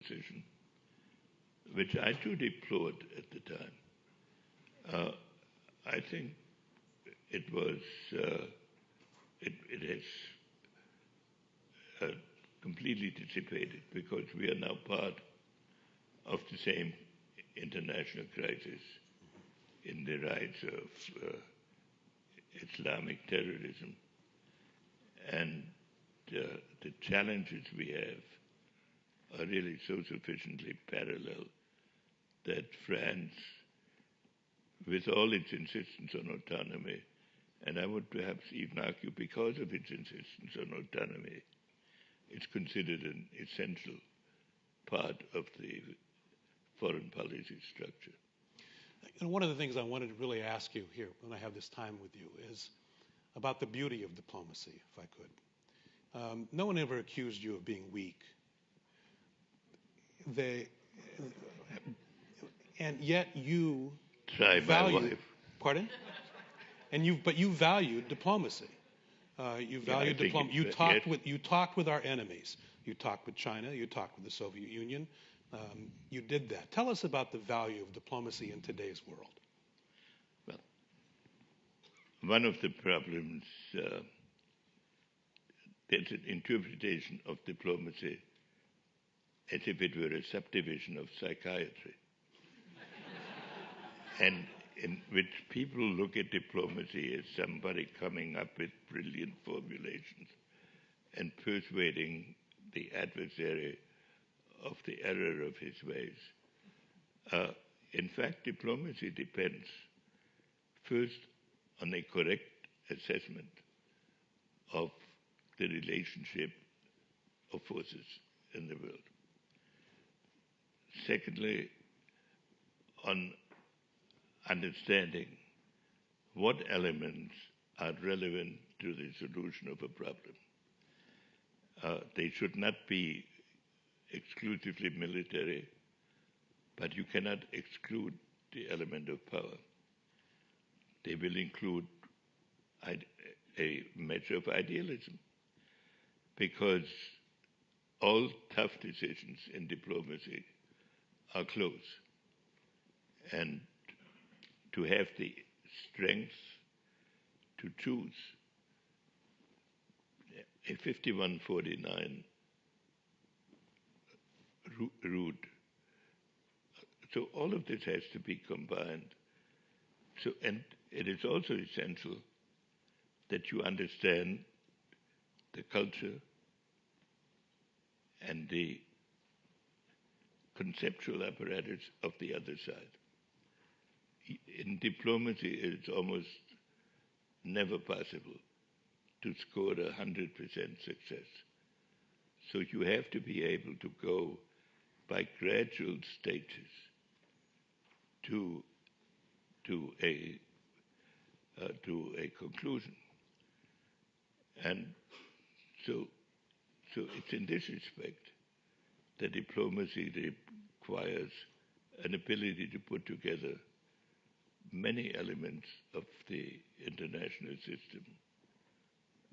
decision, which I too deplored at the time. I think it was, it has completely dissipated because we are now part of the same international crisis in the rise of Islamic terrorism. And the challenges we have are really so sufficiently parallel that France, with all its insistence on autonomy, and I would perhaps even argue because of its insistence on autonomy, it's considered an essential part of the foreign policy structure. And one of the things I wanted to really ask you here when I have this time with you is about the beauty of diplomacy, if I could. No one ever accused you of being weak. And yet you value, pardon? But you valued diplomacy. You valued diplomacy. You talked with our enemies. You talked with China. You talked with the Soviet Union. You did that. Tell us about the value of diplomacy in today's world. Well, one of the problems, there's an interpretation of diplomacy as if it were a subdivision of psychiatry. And in which people look at diplomacy as somebody coming up with brilliant formulations and persuading the adversary of the error of his ways. In fact, diplomacy depends first on a correct assessment of the relationship of forces in the world. Secondly, on understanding what elements are relevant to the solution of a problem. They should not be exclusively military, but you cannot exclude the element of power. They will include a measure of idealism, because all tough decisions in diplomacy are close. And to have the strength to choose a 51-49 route. So all of this has to be combined. So, and it is also essential that you understand the culture and the conceptual apparatus of the other side. In diplomacy, it's almost never possible to score 100% success. So you have to be able to go by gradual stages to a conclusion. And so it's in this respect that diplomacy requires an ability to put together many elements of the international system.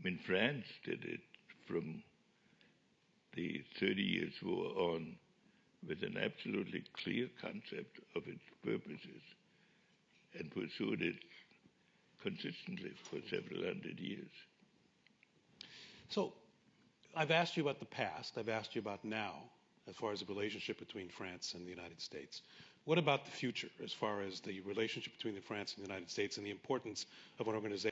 I mean, France did it from the 30 Years' War on with an absolutely clear concept of its purposes and pursued it consistently for several hundred years. So I've asked you about the past. I've asked you about now, as far as the relationship between France and the United States. What about the future, as far as the relationship between France and the United States and the importance of an organization